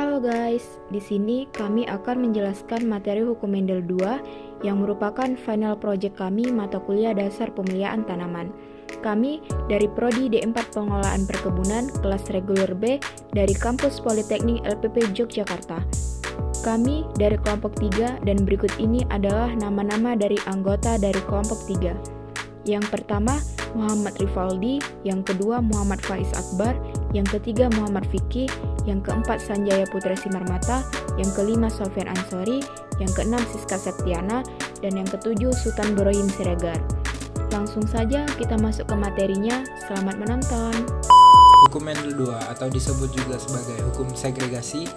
Halo guys, di sini kami akan menjelaskan materi hukum Mendel 2 yang merupakan final project kami mata kuliah dasar pemeliharaan tanaman. Kami dari Prodi D4 Pengelolaan Perkebunan kelas reguler B dari Kampus Politeknik LPP Yogyakarta. Kami dari kelompok 3 dan berikut ini adalah nama-nama dari anggota dari kelompok 3. Yang pertama Muhammad Rivaldi, yang kedua Muhammad Faiz Akbar, yang ketiga Muhammad Fikih, yang keempat Sanjaya Putra Simarmata, yang kelima Sofyan Ansori, yang keenam Siska Septiana, dan yang ketujuh Sultan Borohim Siregar. Langsung saja kita masuk ke materinya, selamat menonton. Hukum Mendel 2 atau disebut juga sebagai hukum segregasi.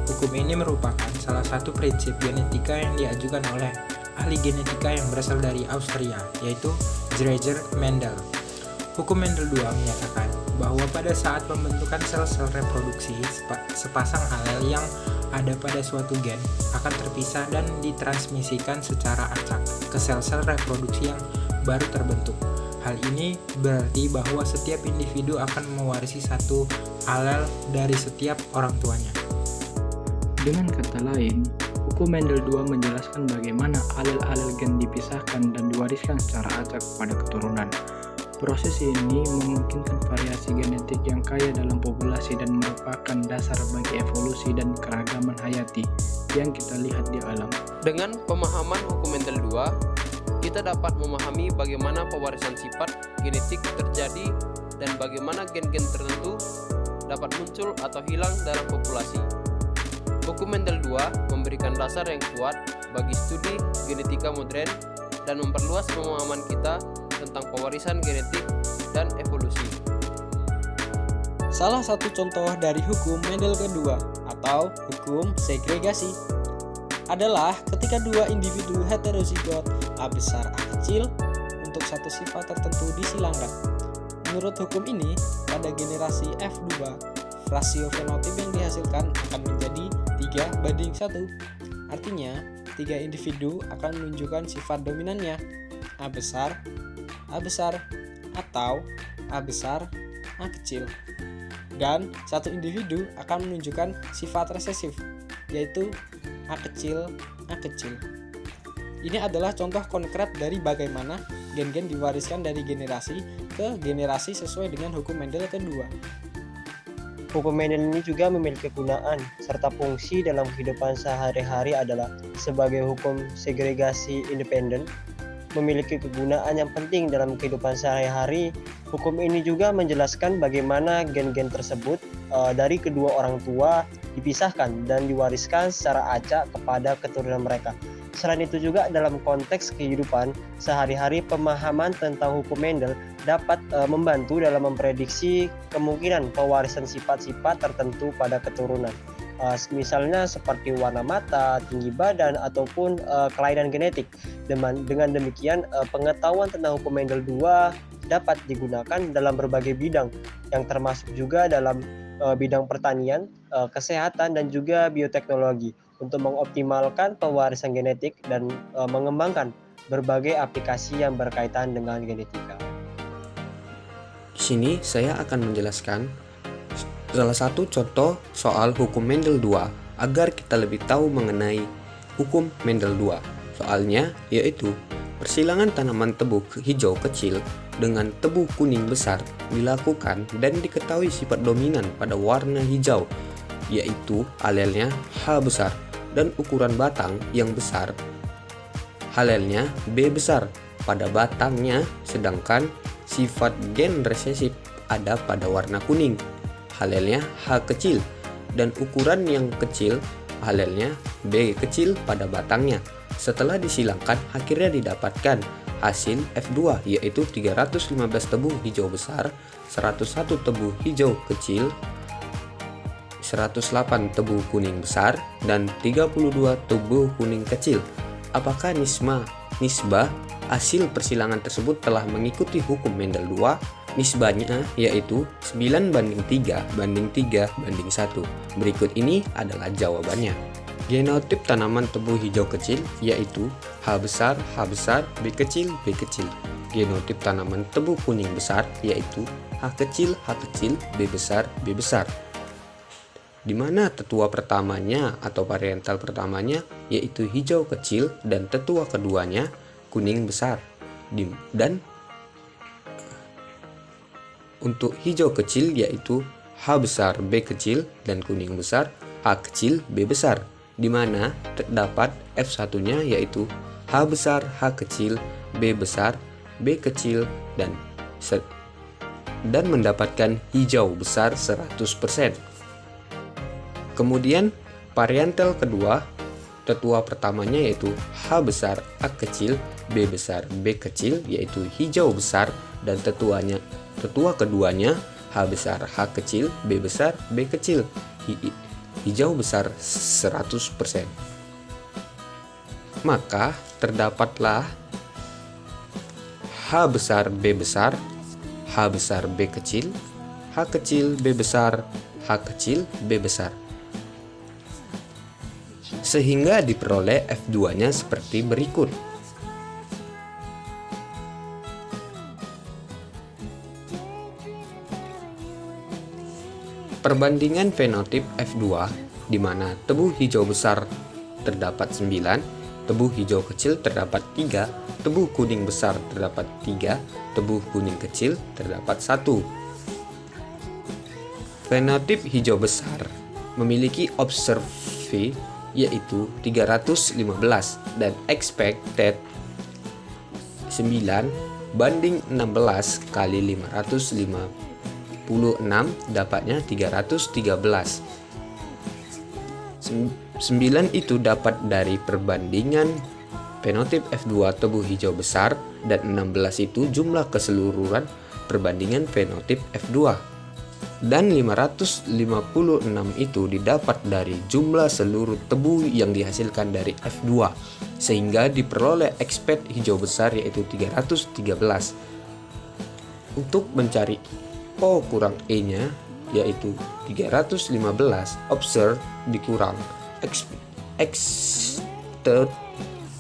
Hukum ini merupakan salah satu prinsip genetika yang diajukan oleh ahli genetika yang berasal dari Austria, yaitu Gregor Mendel. Hukum Mendel 2 menyatakan bahwa pada saat pembentukan sel-sel reproduksi, sepasang alel yang ada pada suatu gen akan terpisah dan ditransmisikan secara acak ke sel-sel reproduksi yang baru terbentuk. Hal ini berarti bahwa setiap individu akan mewarisi satu alel dari setiap orang tuanya. Dengan kata lain, hukum Mendel 2 menjelaskan bagaimana alel-alel gen dipisahkan dan diwariskan secara acak pada keturunan. Proses ini memungkinkan variasi genetik yang kaya dalam populasi dan merupakan dasar bagi evolusi dan keragaman hayati yang kita lihat di alam. Dengan pemahaman hukum Mendel 2, kita dapat memahami bagaimana pewarisan sifat genetik terjadi dan bagaimana gen-gen tertentu dapat muncul atau hilang dalam populasi. Hukum Mendel 2 memberikan dasar yang kuat bagi studi genetika modern dan memperluas pemahaman kita tentang pewarisan genetik dan evolusi. Salah satu contoh dari hukum Mendel kedua atau hukum segregasi adalah ketika dua individu heterozigot A besar A kecil untuk satu sifat tertentu disilangkan. Menurut hukum ini, pada generasi F2, rasio fenotip yang dihasilkan akan menjadi 3:1. Artinya, 3 individu akan menunjukkan sifat dominannya A besar, atau A besar, A kecil. Dan satu individu akan menunjukkan sifat resesif, yaitu A kecil, A kecil. Ini adalah contoh konkret dari bagaimana gen-gen diwariskan dari generasi ke generasi sesuai dengan hukum Mendel kedua. Hukum Mendel ini juga memiliki kegunaan serta fungsi dalam kehidupan sehari-hari adalah sebagai hukum segregasi independen, memiliki kegunaan yang penting dalam kehidupan sehari-hari. Hukum ini juga menjelaskan bagaimana gen-gen tersebut dari kedua orang tua dipisahkan dan diwariskan secara acak kepada keturunan mereka. Selain itu juga dalam konteks kehidupan sehari-hari, pemahaman tentang hukum Mendel dapat membantu dalam memprediksi kemungkinan pewarisan sifat-sifat tertentu pada keturunan. Misalnya seperti warna mata, tinggi badan, ataupun kelainan genetik. Dengan demikian, pengetahuan tentang hukum Mendel 2 dapat digunakan dalam berbagai bidang, yang termasuk juga dalam bidang pertanian, kesehatan, dan juga bioteknologi untuk mengoptimalkan pewarisan genetik dan mengembangkan berbagai aplikasi yang berkaitan dengan genetika. Di sini saya akan menjelaskan salah satu contoh soal hukum Mendel 2 agar kita lebih tahu mengenai hukum Mendel 2. Soalnya yaitu persilangan tanaman tebu hijau kecil dengan tebu kuning besar dilakukan dan diketahui sifat dominan pada warna hijau, yaitu alelnya H besar dan ukuran batang yang besar alelnya B besar pada batangnya, sedangkan sifat gen resesif ada pada warna kuning alelnya H kecil dan ukuran yang kecil alelnya B kecil pada batangnya. Setelah disilangkan, akhirnya didapatkan hasil F2, yaitu 315 tebu hijau besar, 101 tebu hijau kecil, 108 tebu kuning besar, dan 32 tebu kuning kecil. Apakah nisbah hasil persilangan tersebut telah mengikuti hukum Mendel 2? Nisbahnya yaitu 9:3:3:1. Berikut ini adalah jawabannya. Genotip tanaman tebu hijau kecil yaitu H besar, B kecil, B kecil. Genotip tanaman tebu kuning besar yaitu H kecil, B besar, B besar. di mana tetua pertamanya atau parietal pertamanya yaitu hijau kecil dan tetua keduanya kuning besar. Dan untuk hijau kecil yaitu H besar B kecil dan kuning besar A kecil B besar, di mana terdapat F1-nya yaitu H besar H kecil B besar B kecil dan mendapatkan hijau besar 100%. Kemudian parietal kedua, tetua pertamanya yaitu H besar A kecil B besar B kecil yaitu hijau besar, dan tetua keduanya H besar H kecil B besar B kecil hijau besar 100%. Maka terdapatlah H besar B besar, H besar B kecil, H kecil B besar, H kecil B besar. Sehingga diperoleh F2-nya seperti berikut. Perbandingan fenotip F2 di mana tebu hijau besar terdapat 9, tebu hijau kecil terdapat 3, tebu kuning besar terdapat 3, tebu kuning kecil terdapat 1. Fenotip hijau besar memiliki observe yaitu 315 dan expected 9 banding 16 kali 556 dapatnya 313. 9 itu dapat dari perbandingan fenotip F2 tebu hijau besar, dan 16 itu jumlah keseluruhan perbandingan fenotip F2. Dan 556 itu didapat dari jumlah seluruh tebu yang dihasilkan dari F2, sehingga diperoleh expect hijau besar yaitu 313. Untuk mencari O kurang E nya yaitu 315, observe dikurang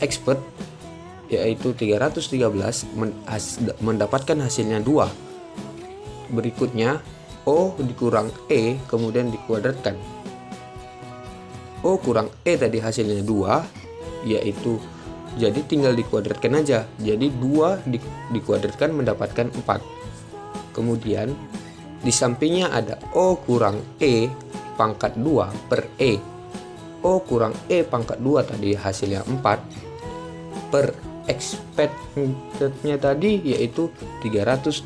expert yaitu 313 mendapatkan hasilnya 2. Berikutnya O dikurang E kemudian dikuadratkan. O kurang E tadi hasilnya 2 yaitu, jadi tinggal dikuadratkan aja, jadi 2 dikuadratkan mendapatkan 4. Kemudian di sampingnya ada O kurang E pangkat 2 per E. O kurang E pangkat 2 tadi hasilnya 4 per expectednya tadi yaitu 313.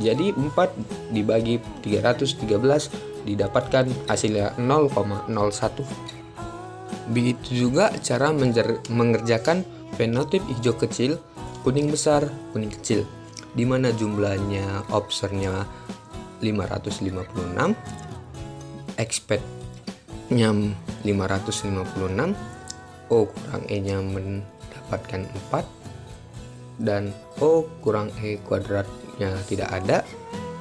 Jadi 4 dibagi 313 didapatkan hasilnya 0,01. Begitu juga cara mengerjakan fenotip hijau kecil, kuning besar, kuning kecil, di mana jumlahnya obsernya 556, expect-nya 556, O kurang E nya mendapatkan 4, dan O kurang E kuadratnya tidak ada,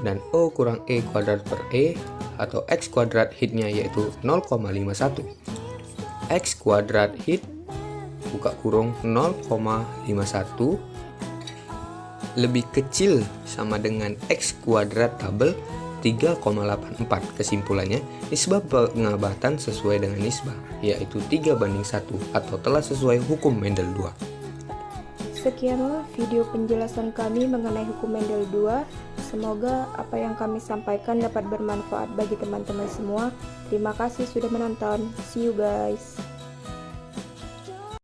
dan O kurang E kuadrat per E atau X kuadrat hitnya yaitu 0,51. X kuadrat hit buka kurung 0,51 lebih kecil sama dengan X kuadrat double 3,84. Kesimpulannya, nisbah pengabatan sesuai dengan nisbah, yaitu 3:1 atau telah sesuai hukum Mendel 2. Sekianlah video penjelasan kami mengenai hukum Mendel 2. Semoga apa yang kami sampaikan dapat bermanfaat bagi teman-teman semua. Terima kasih sudah menonton. See you guys.